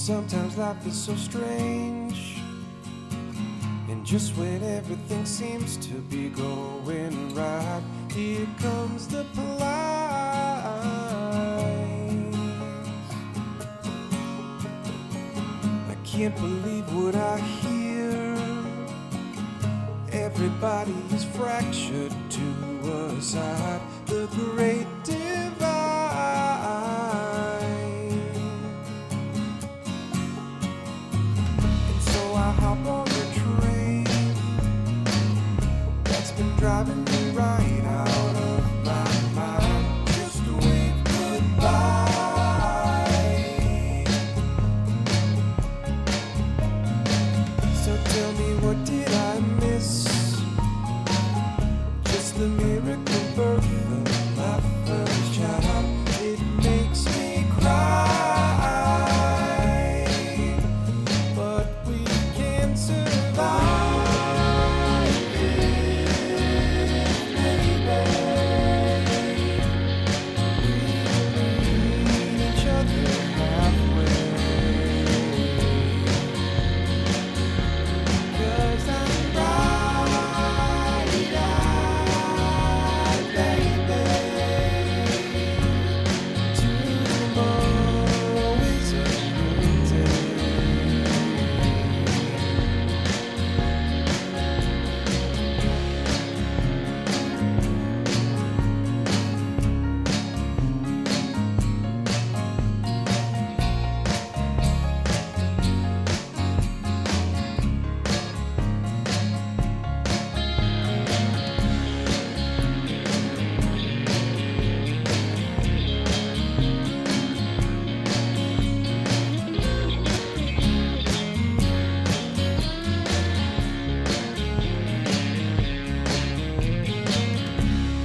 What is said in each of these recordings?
Sometimes life is so strange, and just when everything seems to be going right, here comes the police. I can't believe what I hear. Everybody is fractured to a side. The great divide. And so I hop on the train that's been driving me right out of my mind. Just to wave goodbye. So tell me, what did I miss? Just the miracle birth of my first child. It makes me cry, but we can survive it, baby. We meet each other halfway. 'Cause I'm right-eyed, baby. Tomorrow is a new day.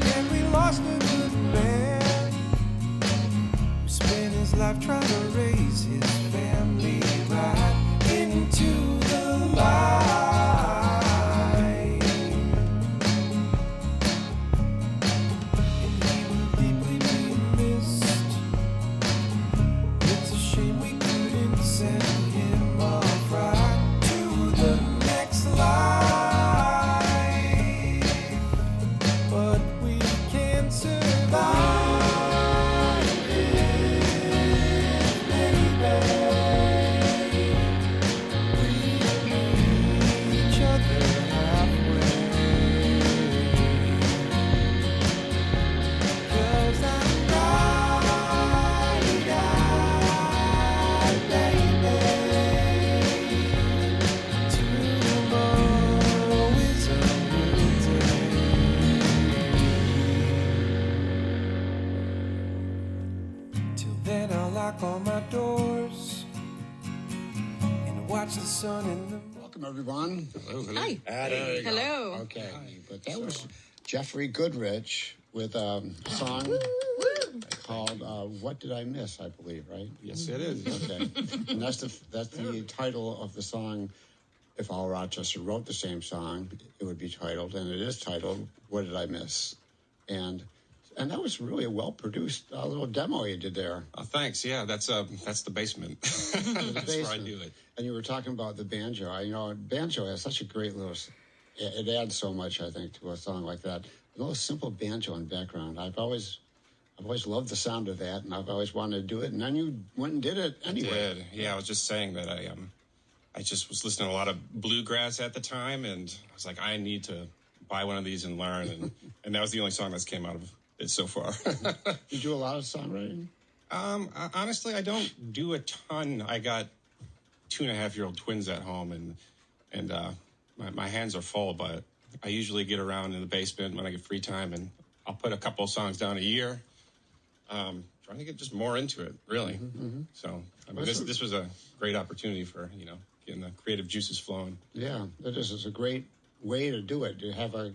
And we lost a good man who spent his life trying to raise his family right into the light. And he will deeply be missed. It's a shame we couldn't send him off right to the next life. But we can survive it, baby. We meet each other halfway. 'Cause I'm right-eyed, baby. Tomorrow is a new day. Till then I'll lock all my doors and watch the sun in the Welcome, everyone. Hi. There you go. Hello. Okay, but that was Jeffrey Goodrich with a song called "What Did I Miss?" I believe, right? Yes, it is. Okay, and that's the title of the song. If all Rochester wrote the same song, it would be titled, and it is titled "What Did I Miss?" And that was really a well-produced little demo you did there. Thanks. Yeah, that's the basement. That's where I do it. And you were talking about the banjo. Banjo has such a great little. It adds so much, I think, to a song like that. A little simple banjo in the background. I've always loved the sound of that, and I've always wanted to do it. And then you went and did it anyway. I did. Yeah, I was just saying that I just was listening to a lot of bluegrass at the time, and I was like, I need to buy one of these and learn, and that was the only song that's came out of it so far. You do a lot of songwriting? Honestly, I don't do a ton. I got 2.5-year-old twins at home, and my hands are full, but I usually get around in the basement when I get free time, and I'll put a couple of songs down a year. Trying to get just more into it, really. So, I mean, this was a great opportunity for, getting the creative juices flowing. Yeah, it is. It's a great way to do it. You have a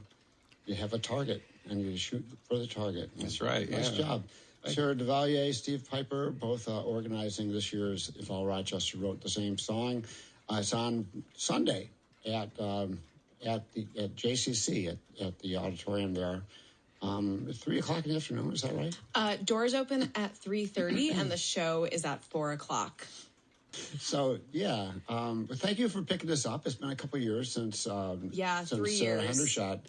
target, and you shoot for the target. That's right. Nice job. Sarah DeValier, Steve Piper, both organizing this year's If All Rochester Wrote the Same Song. It's on Sunday at JCC at the auditorium there. 3:00 in the afternoon, is that right? Doors open at 3:30 and the show is at 4:00. So yeah, but thank you for picking this up. It's been a couple of years since Yeah, since 3 Sarah years. Hendershot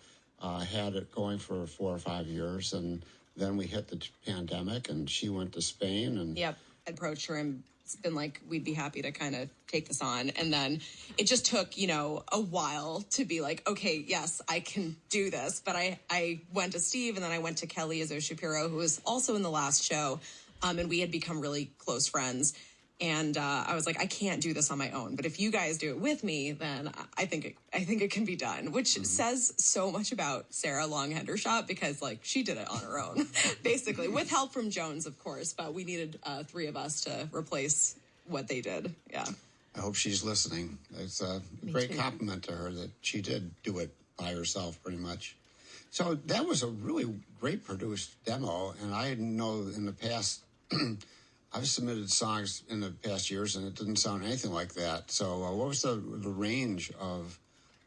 had it going for 4 or 5 years, and then we hit the pandemic, and she went to Spain, and Yep. I approached her and it's been like, we'd be happy to kind of take this on. And then it just took, a while to be like, okay, yes, I can do this. But I went to Steve and then I went to Kelly Izzo Shapiro, who was also in the last show. And we had become really close friends. And I was like, I can't do this on my own. But if you guys do it with me, then I think it can be done, which says so much about Sarah Long Hendershot because, like, she did it on her own, basically, with help from Jones, of course. But we needed 3 of us to replace what they did. Yeah. I hope she's listening. It's a great compliment to her that she did do it by herself, pretty much. So that was a really great produced demo, and I know in the past. I've submitted songs in the past years, and it didn't sound anything like that. So, what was the range of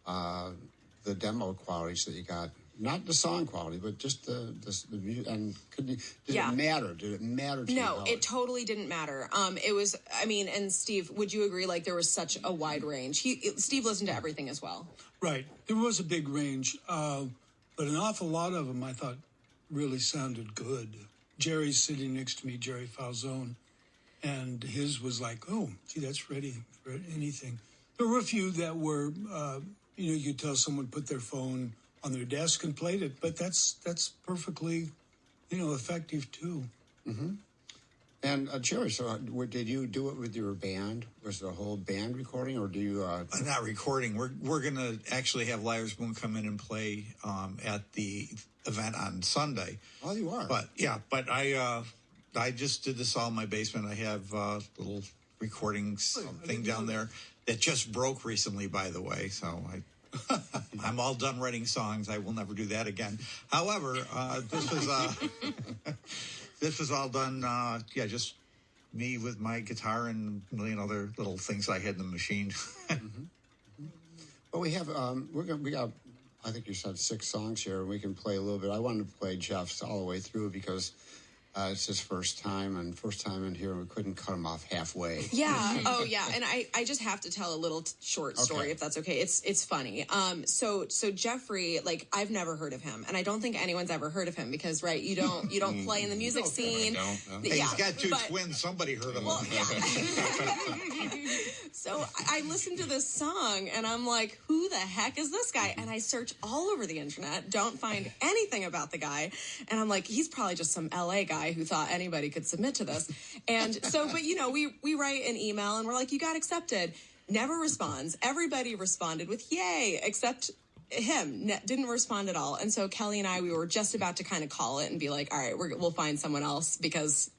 the demo qualities that you got? Not the song quality, but just the music. And did it matter? Did it matter to you? No, it totally didn't matter. It was, and Steve, would you agree? Like, there was such a wide range. Steve listened to everything as well. Right. There was a big range, but an awful lot of them I thought really sounded good. Jerry's sitting next to me, Jerry Falzone, and his was like, oh, gee, that's ready for anything. There were a few that were, you could tell someone put their phone on their desk and played it, but that's perfectly, effective too. Mm-hmm. And Jerry, so did you do it with your band? Was it a whole band recording, or do you? Not recording. We're gonna actually have Liar's Moon come in and play at the event on Sunday. Oh, you are. But I just did this all in my basement. I have a little recording thing down there that just broke recently, by the way. So I'm all done writing songs. I will never do that again. However, this was this was all done. Just me with my guitar and a million other little things I had in the machine. Well, we have we got. I think you said 6 songs here, and we can play a little bit. I wanted to play Jeff's all the way through because it's his first time in here, and we couldn't cut him off halfway. Yeah. Oh, yeah. And I just have to tell a little short story, if that's okay. It's funny. So Jeffrey, like, I've never heard of him, and I don't think anyone's ever heard of him because, right, you don't play in the music scene. Hey, he's got 2 twins. Somebody heard of him. Well, yeah. So I listened to this song, and I'm like, who the heck is this guy? And I search all over the internet, don't find anything about the guy. And I'm like, he's probably just some LA guy who thought anybody could submit to this. And so, but we write an email, and we're like, you got accepted. Never responds. Everybody responded with yay, except him. Didn't respond at all. And so Kelly and we were just about to kind of call it and be like, all right, we'll find someone else because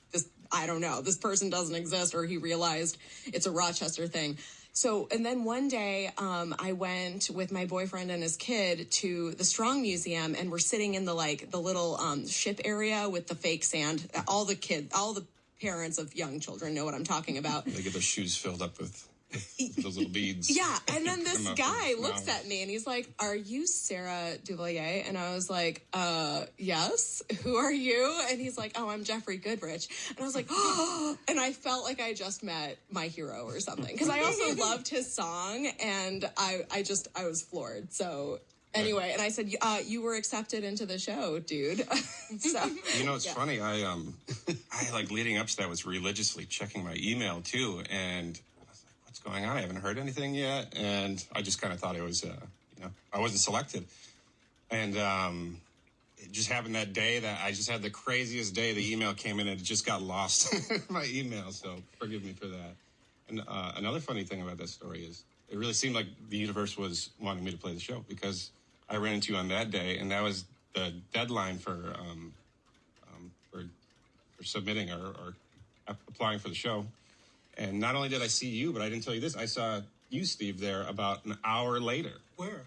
I don't know, this person doesn't exist, or he realized it's a Rochester thing. So, and then one day, I went with my boyfriend and his kid to the Strong Museum, and we're sitting in the little ship area with the fake sand. All the parents of young children know what I'm talking about. They get their shoes filled up with those little beads. Yeah, and then this guy looks at me and he's like, "Are you Sarah Duvalier?" And I was like, yes. Who are you? And he's like, "Oh, I'm Jeffrey Goodrich." And I was like, oh, and I felt like I just met my hero or something. Because I also loved his song, and I was floored. So anyway, and I said, you were accepted into the show, dude. So, it's funny. I like leading up to that was religiously checking my email too, and going on. I haven't heard anything yet, and I just kind of thought it was, I wasn't selected, and it just happened that day that I just had the craziest day. The email came in and it just got lost in my email, so forgive me for that. And another funny thing about that story is it really seemed like the universe was wanting me to play the show because I ran into you on that day, and that was the deadline for submitting or applying for the show. And not only did I see you, but I didn't tell you this. I saw you, Steve, there about an hour later. Where?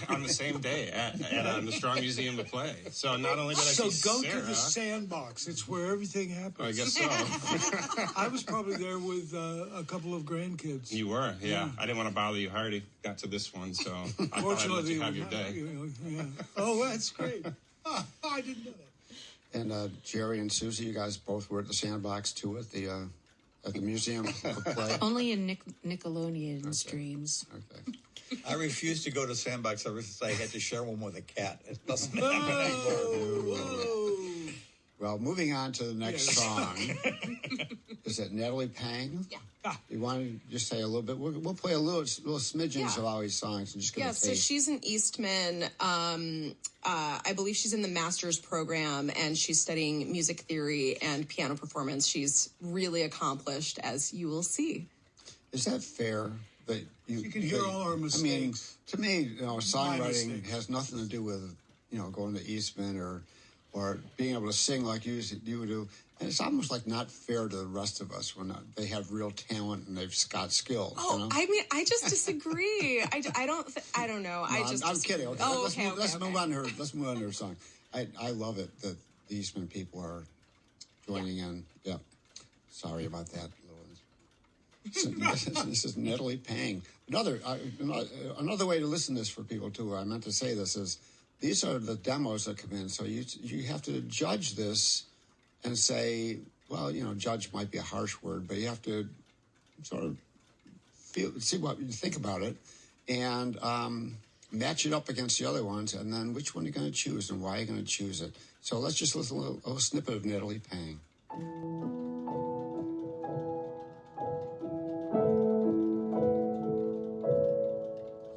On the same day at the Strong Museum to play. So not only did I see So go Sarah, to the sandbox. It's where everything happens. I guess so. I was probably there with a couple of grandkids. You were, yeah. I didn't want to bother you. I already got to this one, so I thought I'd let Fortunately, you have your day. Yeah. Oh, that's great. I didn't know that. And Jerry and Susie, you guys both were at the sandbox too at the at the museum of play? Only in Nickelodeon streams. Okay. I refuse to go to Sandbox ever since I had to share one with a cat. It doesn't happen anymore. Well, moving on to the next song. Is it Natalie Pang? Yeah. You want to just say a little bit? We'll play a little smidgens of all these songs and just give a taste. So she's an Eastman. I believe she's in the master's program, and she's studying music theory and piano performance. She's really accomplished, as you will see. Is that fair? That You can hear all our mistakes. I mean, to me, songwriting mistakes. has nothing to do with, going to Eastman or being able to sing like you do. And it's almost like not fair to the rest of us when they have real talent and they've got skills. I mean, I just disagree. I don't know. No, I'm kidding. Okay, let's move on to her. Let's move on to her song. I love it that the Eastman people are joining in. Yeah. Sorry about that. This is Natalie Pang. Another way to listen to this for people too. I meant to say this is these are the demos that come in. So you have to judge this and say, well, judge might be a harsh word, but you have to sort of see what you think about it and match it up against the other ones, and then which one you're going to choose and why you're going to choose it. So let's just listen to a little snippet of Natalie Pang.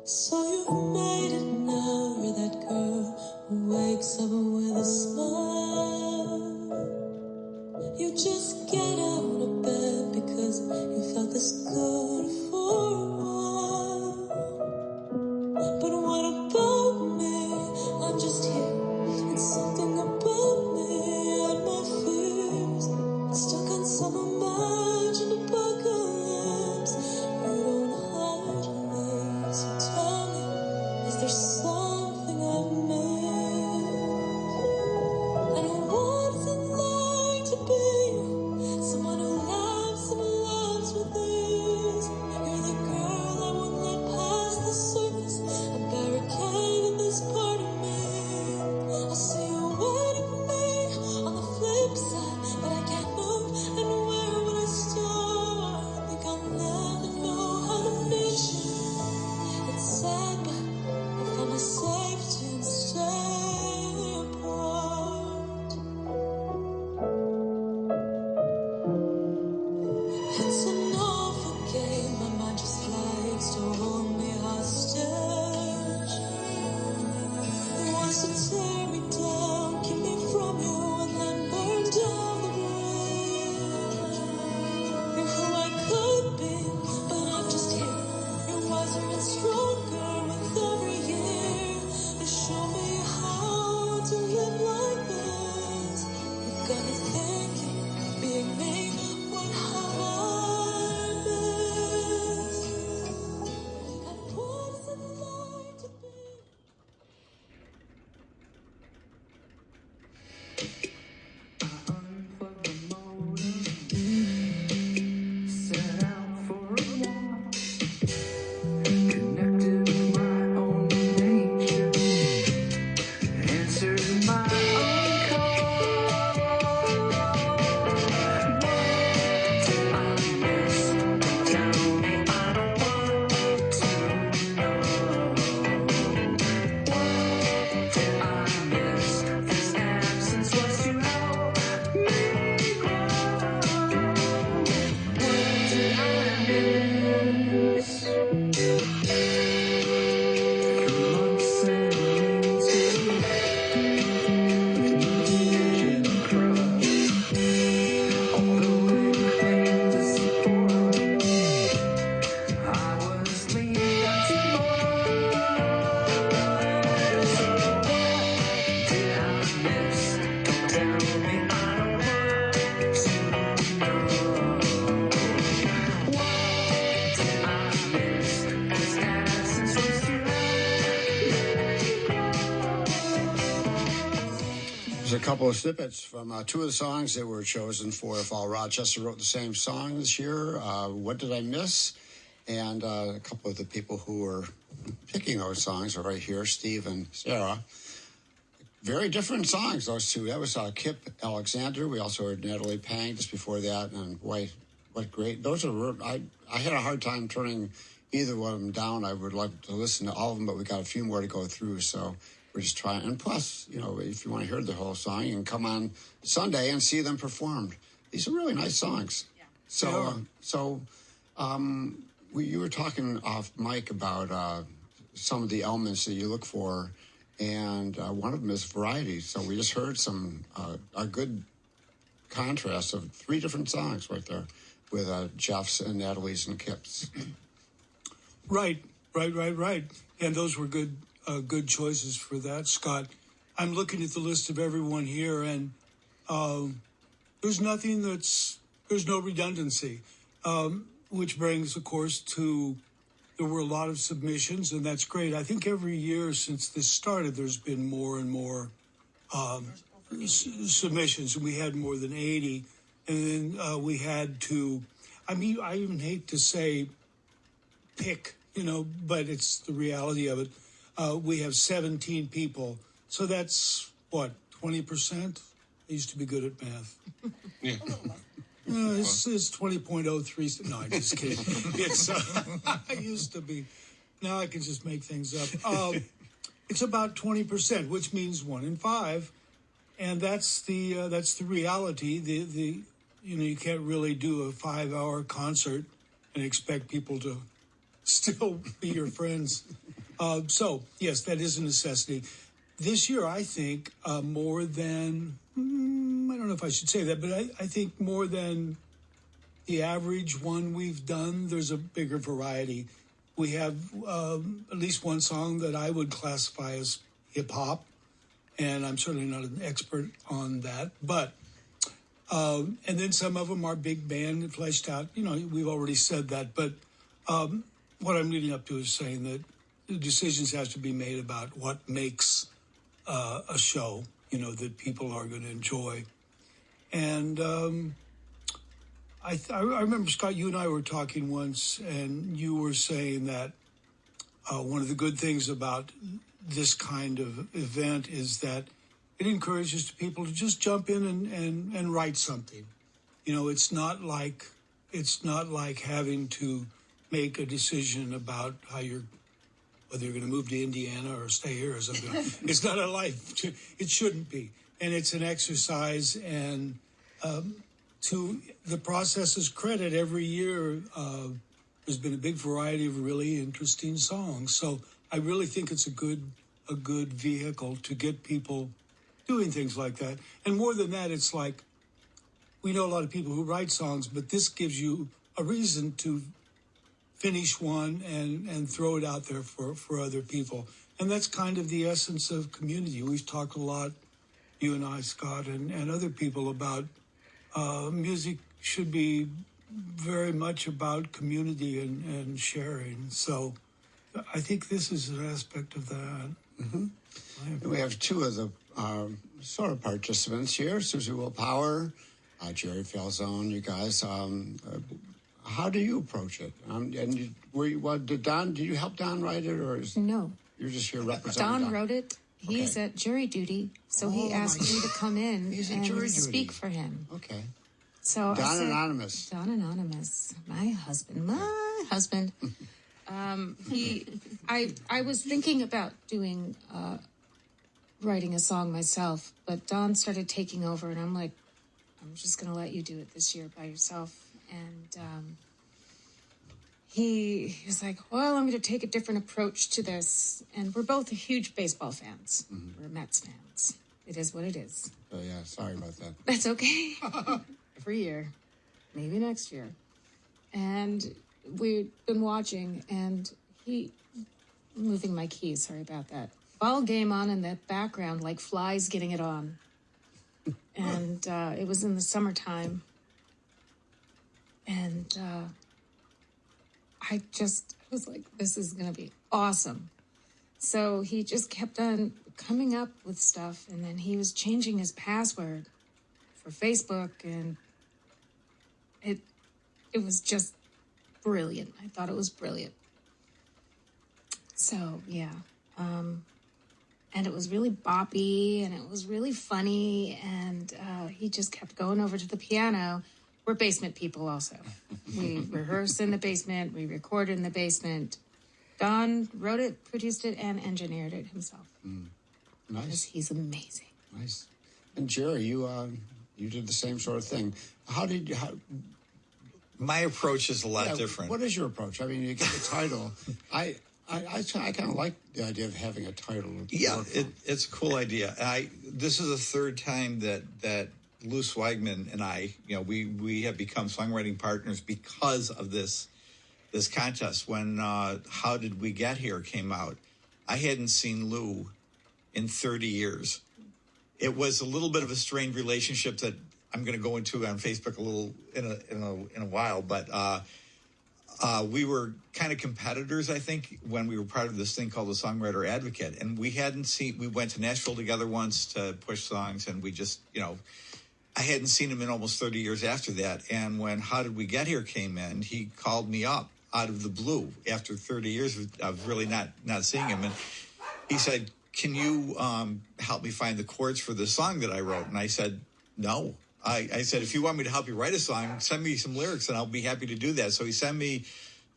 So you made it now, you're that girl who wakes up with a smile. You just get out of bed because you felt this good for a while. But what about me? I'm just here, and something about me and my fears stuck on some imagined apocalypse. You don't hide me, so tell me, is there something I've missed? And what is it like to be someone who loves with ease? You're the girl I won't let pass the surface, a barricade in this part of me. I see you waiting for me on the flip side, but I can't move, and where would I start? I think I'll never know how to meet you. It's sad, but I found my safety and stay apart. It's an awful game, my mind just likes to hold me hostage. It wants to tear me down, keep me from you, and then burn down the bridge. You're who I could be, but I'm just here. You're wiser and stronger with every year. You show me how to live like this. You've got me thinking, being me, what have I missed? And what is it like to be? Set out for a walk, connected with my own nature, answered my own call. What did I miss? Tell me, I don't want to know. What did I miss? This absence was to help me grow. What did I miss? Through months and winters, with no crust, although it claimed to support, I was leaning up to more. So what did I miss? Don't tell me, I don't want to know. What did I miss? This absence was to help me grow. There's a couple of snippets from two of the songs that were chosen for If All Rochester Wrote the Same Song this year. What Did I Miss? And a couple of the people who were picking those songs are right here, Steve and Sarah. Very different songs, those two. That was Kip Alexander. We also heard Natalie Pang just before that. And boy, what great. Those are, I had a hard time turning either one of them down. I would like to listen to all of them, but we got a few more to go through. So we're just trying. And plus, if you want to hear the whole song, you can come on Sunday and see them performed. These are really nice songs. Yeah. You were talking off mic about some of the elements that you look for, and one of them is variety. So we just heard a good contrast of 3 different songs right there with Jeff's and Natalie's and Kip's. Right. And those were good choices for that, Scott. I'm looking at the list of everyone here, and there's no redundancy, which brings, of course, there were a lot of submissions, and that's great. I think every year since this started, there's been more and more submissions, and we had more than 80. And then we had to, I even hate to say pick, but it's the reality of it. We have 17 people. So that's, 20%? I used to be good at math. Yeah. It's 20.03. No, I'm just kidding. It's I used to be. Now I can just make things up. It's about 20%, which means 1 in 5, and that's the reality. You can't really do a 5-hour concert and expect people to still be your friends. So yes, that is a necessity. This year, I think more than. I don't know if I should say that, but I think more than the average one we've done, there's a bigger variety. We have at least one song that I would classify as hip-hop, and I'm certainly not an expert on that. But, and then some of them are big band and fleshed out. We've already said that. But what I'm leading up to is saying that the decisions have to be made about what makes a show, that people are going to enjoy. And I remember, Scott, you and I were talking once, and you were saying that one of the good things about this kind of event is that it encourages people to just jump in and write something. It's not like having to make a decision about whether you're going to move to Indiana or stay here or something. It's not a life. It shouldn't be. And it's an exercise, and to the process's credit, every year there's been a big variety of really interesting songs. So I really think it's a good vehicle to get people doing things like that. And more than that, it's like we know a lot of people who write songs, but this gives you a reason to finish one and throw it out there for other people. And that's kind of the essence of community. We've talked a lot, you and I, Scott, and other people about music should be very much about community and sharing. So I think this is an aspect of that. Mm-hmm. We have 2 of the sort of participants here, Susie Willpower, Jerry Falzone, you guys. How do you approach it? Did you help Don write it, or No. You're just here representing Don wrote it. He's at jury duty, so he asked me to come in and speak for him. Okay. So Don Anonymous. Don Anonymous, my husband. I was thinking about doing writing a song myself, but Don started taking over, and I'm like, I'm just going to let you do it this year by yourself. And he was like, well, I'm going to take a different approach to this. And we're both huge baseball fans. Mm-hmm. We're Mets fans. It is what it is. Oh, yeah. Sorry about that. That's okay. Every year. Maybe next year. And we've been watching, and moving my keys, sorry about that. Ball game on in the background, like flies getting it on. And it was in the summertime. And I was like, this is going to be awesome. So he just kept on coming up with stuff, and then he was changing his password for Facebook, and it was just brilliant. I thought it was brilliant. So, yeah. And it was really boppy, and it was really funny, and he just kept going over to the piano, we're basement people also. We rehearse in the basement. We record in the basement. Don wrote it, produced it, and engineered it himself. Because Nice, he's amazing. nice. And Jerry, you did the same sort of thing. My approach is a lot different. What is your approach? I mean, you get the title. I kind of like the idea of having a title. Yeah, it's a cool idea. This is the third time that Lou Swagman and I, we have become songwriting partners because of this contest. When How Did We Get Here came out, I hadn't seen Lou in 30 years. It was a little bit of a strained relationship that I'm going to go into on Facebook a little in a while, but we were kind of competitors, I think, when we were part of this thing called the Songwriter Advocate, and we went to Nashville together once to push songs, and we just, I hadn't seen him in almost 30 years after that. And when How Did We Get Here came in, he called me up out of the blue after 30 years of really not seeing him, and he said, "Can you help me find the chords for the song that I wrote?" And I said, "No." I said, "If you want me to help you write a song, send me some lyrics and I'll be happy to do that." So he sent me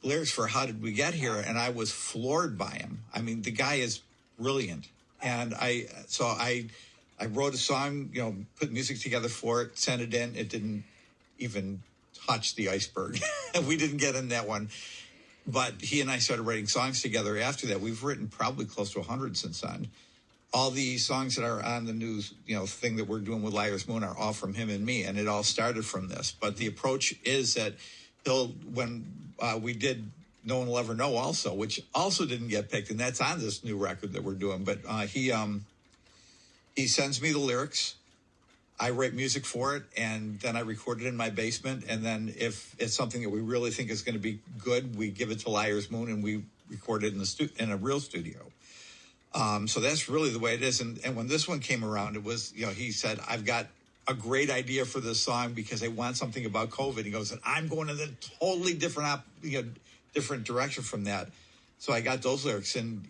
lyrics for How Did We Get Here, and I was floored by him. I mean, the guy is brilliant. And I wrote a song, put music together for it, sent it in. It didn't even touch the iceberg. We didn't get in that one. But he and I started writing songs together after that. We've written probably close to 100 since then. All the songs that are on the news, thing that we're doing with Liar's Moon are all from him and me, and it all started from this. But the approach is that when we did No One Will Ever Know also, which also didn't get picked, and that's on this new record that we're doing. But he sends me the lyrics, I write music for it, and then I record it in my basement. And then if it's something that we really think is going to be good, we give it to Liar's Moon and we record it in a real studio. So that's really the way it is. And when this one came around, it was, he said, "I've got a great idea for this song because I want something about COVID." He goes, "And I'm going in a totally different direction from that." So I got those lyrics. And,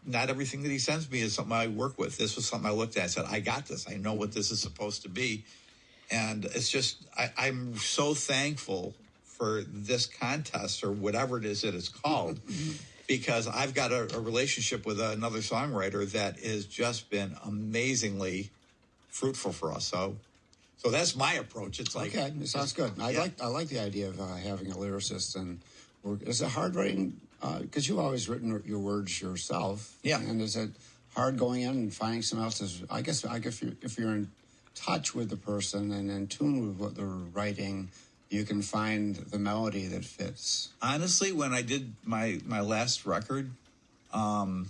not everything that he sends me is something I work with. This was something I looked at and said, "I got this. I know what this is supposed to be." And it's just, I'm so thankful for this contest or whatever it is that it's called. Because I've got a relationship with another songwriter that has just been amazingly fruitful for us. So that's my approach. It's like, okay, it sounds good. I like the idea of having a lyricist. And is it hard writing? Because you've always written your words yourself. Yeah. And is it hard going in and finding someone else's? I guess if you're in touch with the person and in tune with what they're writing, you can find the melody that fits. Honestly, when I did my last record, I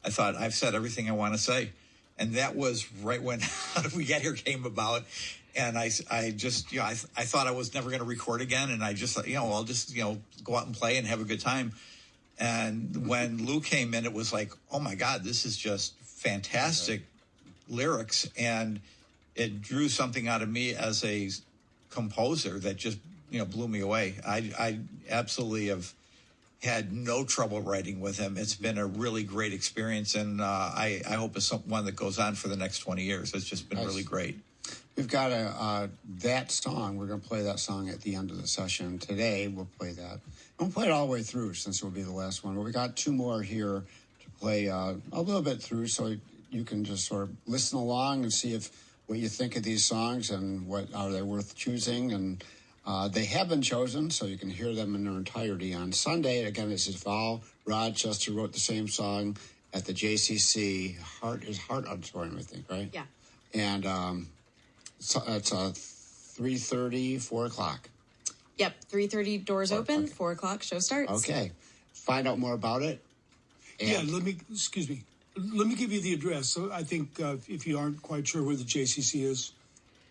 thought I've said everything I want to say. And that was right when How Did We Get Here came about. And I just, I thought I was never going to record again. And I just thought, I'll just, go out and play and have a good time. And when Lou came in, it was like, oh my God, this is just fantastic lyrics. And it drew something out of me as a composer that just, blew me away. I absolutely have had no trouble writing with him. It's been a really great experience. And I hope it's one that goes on for the next 20 years. It's just been really great. We've got that song. We're going to play that song at the end of the session. Today, we'll play that. We'll play it all the way through since it will be the last one. But we got two more here to play a little bit through so you can just sort of listen along and see what you think of these songs and what are they worth choosing. And they have been chosen, so you can hear them in their entirety on Sunday. Again, this is Val Rochester wrote the same song at the JCC Heart Auditorium, I think, right? Yeah. And so it's 3:30, 4 o'clock. Yep, 3:30 doors open, 4 o'clock show starts. Okay. Find out more about it. And Let me give you the address. So I think if you aren't quite sure where the JCC is,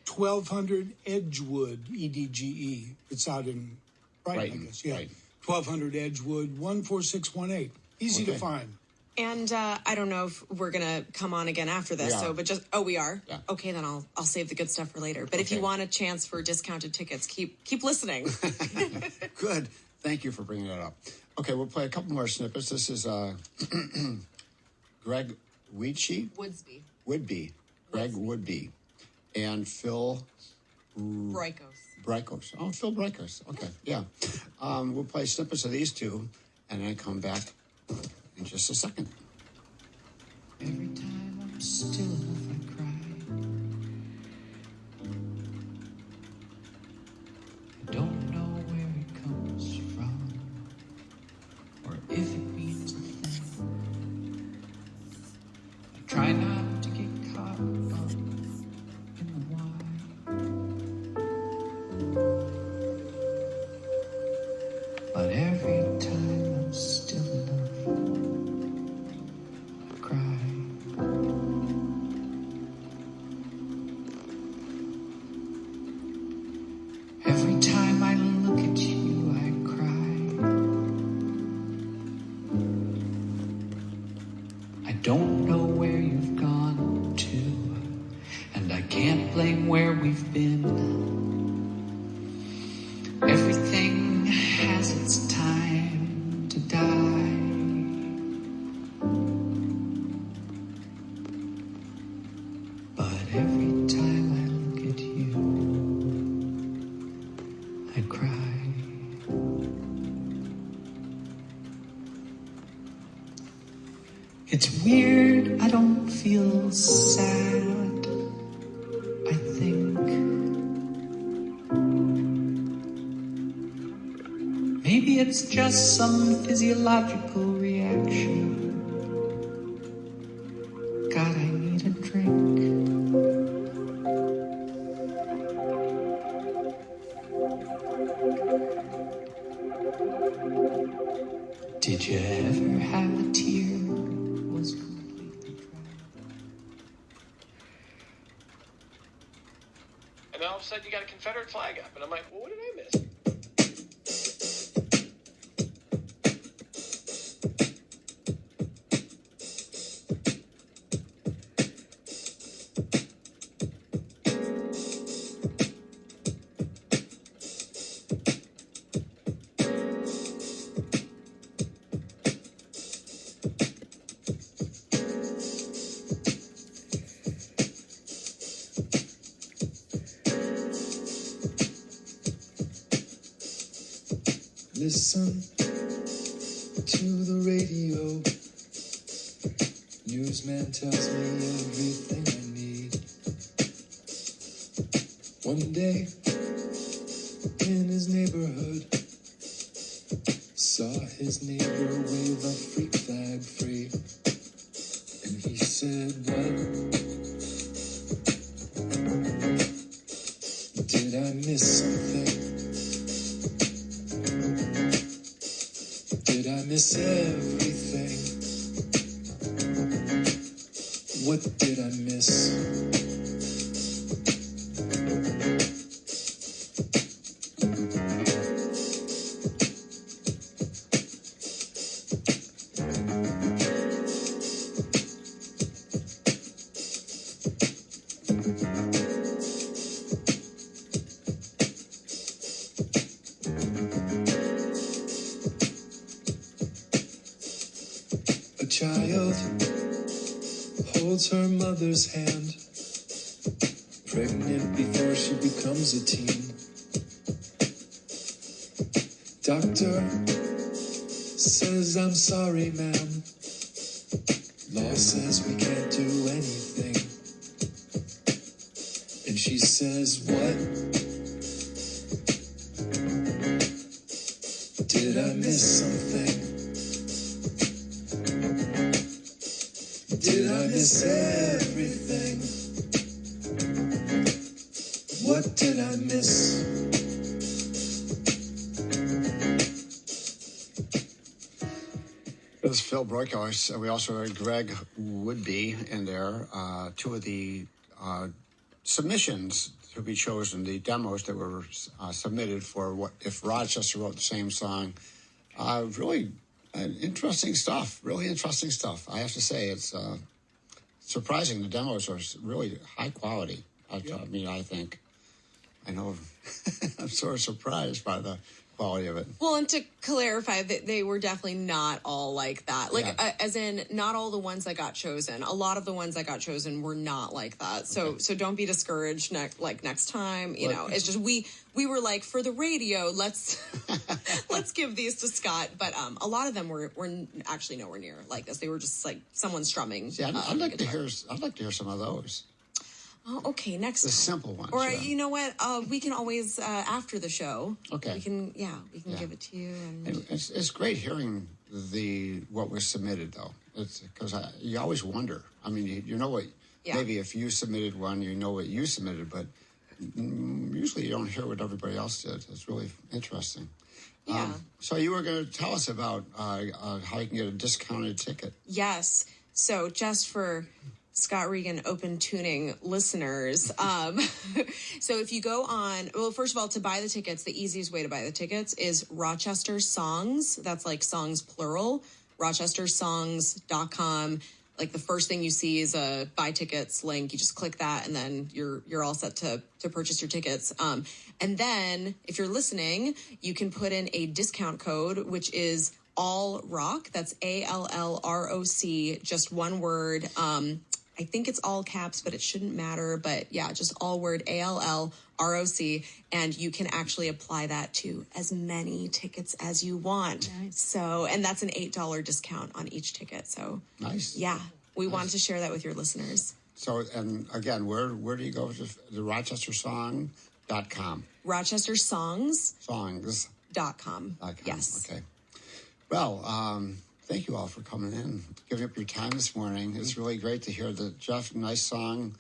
1200 Edgewood, EDGE. It's out in Brighton, I guess. Yeah. Right. 1200 Edgewood, 14618. Easy to find. And I don't know if we're going to come on again after this. We are. Yeah. Okay, then I'll save the good stuff for later. But if you want a chance for discounted tickets, keep listening. Good. Thank you for bringing that up. Okay, we'll play a couple more snippets. This is Greg Woodby, Greg Woodby, and Phil Roikos. Brykos. Oh, Phil Brykos. Okay, yeah. We'll play snippets of these two, and then come back in just a second. Every time I'm still enough, I cry. I don't know where it comes from, or if it means a thing. I try not to get caught up in the why. But every time I'm still enough, I cry. Every time I look at you, I cry. I don't know where you've gone to, and I can't blame where we've been. Everything has its time to die. But every time I look at you, I cry. It's weird, I don't feel sad, I think. Maybe it's just some physiological reaction. God, I need a drink. Did you ever have a tear that was completely dry? And then all of a sudden you got a Confederate flag up, and I'm like, well, what did I miss? Listen to the radio. Newsman tells me everything I need. One day in his neighborhood, saw his neighbor wave a freak flag free. And he said, what? Did I miss something? Did I miss everything? What did I miss? A child holds her mother's hand, pregnant before she becomes a teen. Doctor says, I'm sorry, ma'am. Law says we can't do anything. And she says, what? Did I miss something? Did I miss everything? What did I miss? This is Phil Brykos. We also heard Greg Woodby in there. Two of the submissions to be chosen, the demos that were submitted for what if Rochester wrote the same song. Really interesting stuff. Really interesting stuff. I have to say, it's surprising. The demos are really high quality. I mean, I think. I know I'm sort of surprised by the quality of it. Well, and to clarify, that they were definitely not all like that. Like, Yeah. as in, not all the ones that got chosen. A lot of the ones that got chosen were not like that. So, so don't be discouraged. Next time, you know, it's just we were like, for the radio, let's give these to Scott. But a lot of them were actually nowhere near like this. They were just like someone strumming. Yeah, I'd like to hear. I'd like to hear some of those. Oh, okay, next The time. simple ones. Or yeah. you know what? We can always after the show. Okay. We can give it to you. And It's great hearing what was submitted though. It's because you always wonder. I mean, you know what? Yeah. Maybe if you submitted one, you know what you submitted, but usually you don't hear what everybody else did. It's really interesting. yeah. So you were going to tell us about how you can get a discounted ticket. Yes. So just for Scott Regan open tuning listeners, so if you go on, well, first of all, to buy the tickets, the easiest way to buy the tickets is Rochester Songs. That's like songs plural. RochesterSongs.com. Like the first thing you see is a buy tickets link. You just click that, and then you're all set to purchase your tickets. And then if you're listening, you can put in a discount code, which is All Rock. That's ALLROC, just one word. I think it's all caps, but it shouldn't matter. But yeah, just all word ALLROC, and you can actually apply that to as many tickets as you want. Nice. So, and that's an $8 discount on each ticket. So Nice. yeah, we wanted to share that with your listeners. So, and again, where do you go? The RochesterSong.com. RochesterSongs.com. Songs.com. Yes. Okay. Well, thank you all for coming in, giving up your time this morning. It's really great to hear the Jeff, nice song.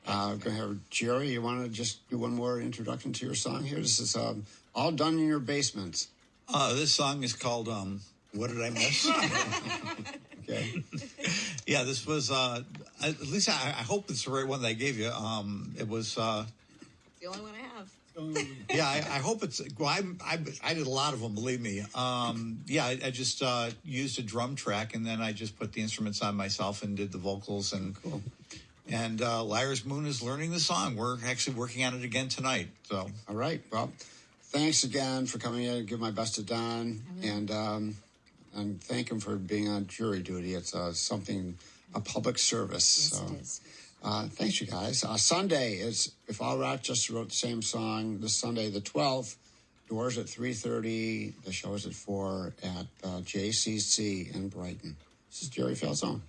Going to have Jerry, you want to just do one more introduction to your song here? This is All Done in Your Basement. This song is called What Did I Miss? Okay. Yeah, this was, at least I hope it's the right one that I gave you. It was... The only one I have. Yeah, I hope it's. Well, I did a lot of them, believe me. I just used a drum track, and then I just put the instruments on myself and did the vocals. And Cool. And Lyra's Moon is learning the song. We're actually working on it again tonight. So All right. Well, thanks again for coming in. Give my best to Don, and thank him for being on jury duty. It's a public service. Yes, So. it is. Thanks, you guys. Sunday is If All Rochester wrote the same song. This Sunday, the 12th. Doors at 3:30. The show is at 4 at JCC in Brighton. This is Jerry Falzone.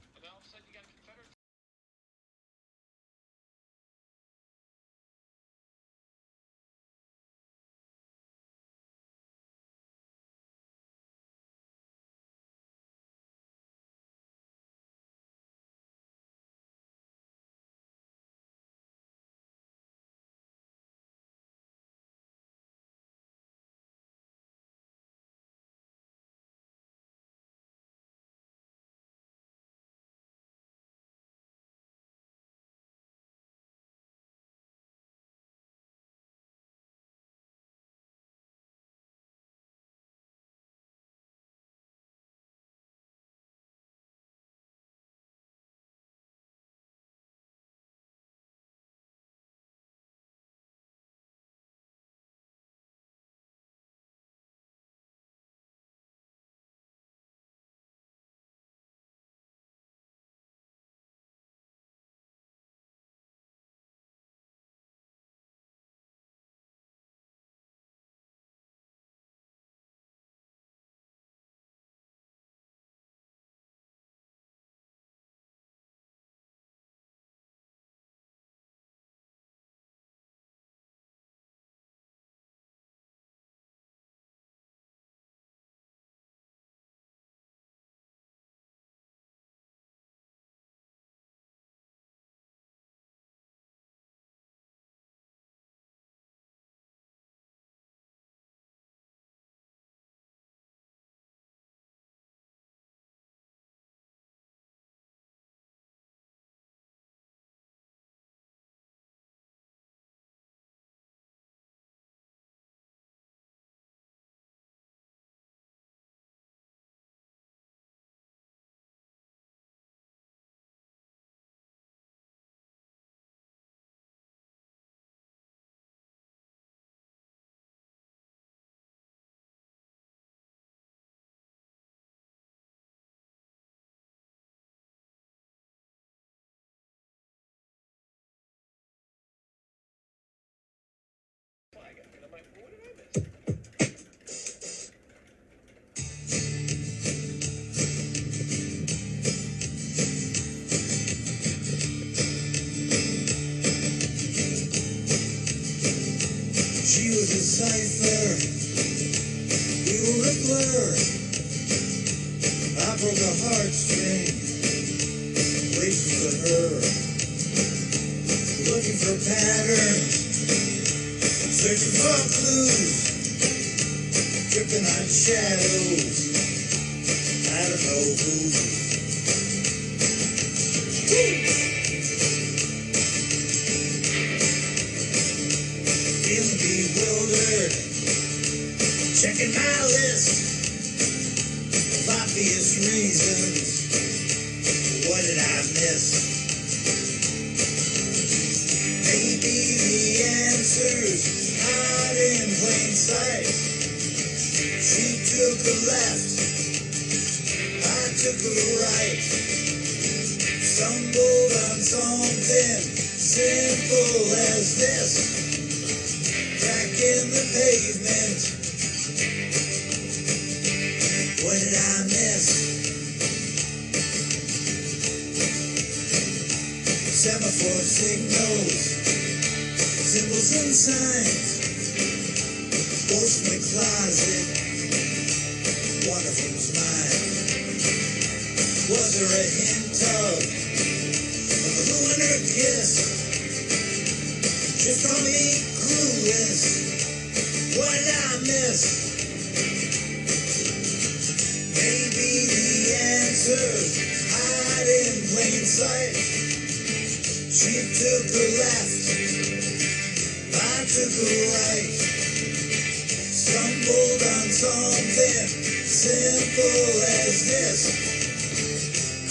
decipher. We were a blur. I broke a heartstring, waiting for her, looking for patterns, searching for clues, dripping on shadows. I don't know who. Feeling bewildered, checking my list of obvious reasons. What did I miss? Maybe the answers hide in plain sight. She took a left, I took a right. Stumbled on something simple as this. Crack in the pavement. What did I miss? Semaphore signals, symbols and signs. Ghost in the closet, one of them's mine. Was there a hint of a blue in her kiss? Just call me clueless. What did I miss? Maybe the answers hide in plain sight. She took a left, I took a right. Stumbled on something simple as this.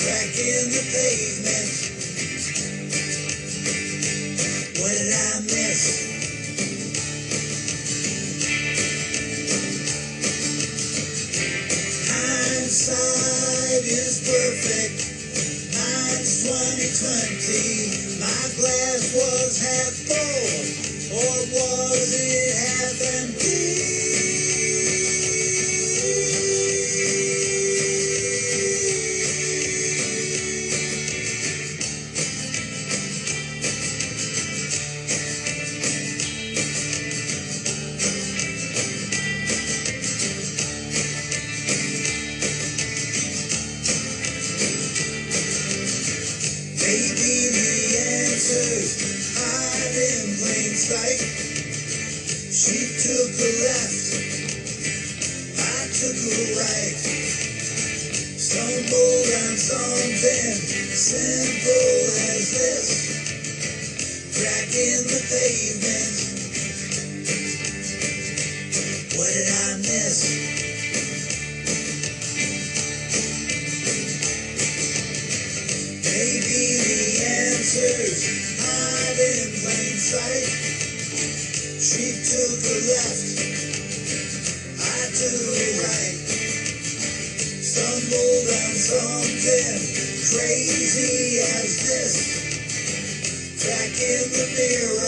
Crack in the pavement. What did I miss? Hindsight is perfect. Mine's 2020. My glass was half full, or was it half empty? Maybe the answers hide in plain sight. She took a left, I took a right. Stumbled on something simple as this. Crack in the pavement. What did I miss? Maybe the answers hide in plain sight. She took a left, I took a right. Stumbled on something crazy as this. Crack in the mirror.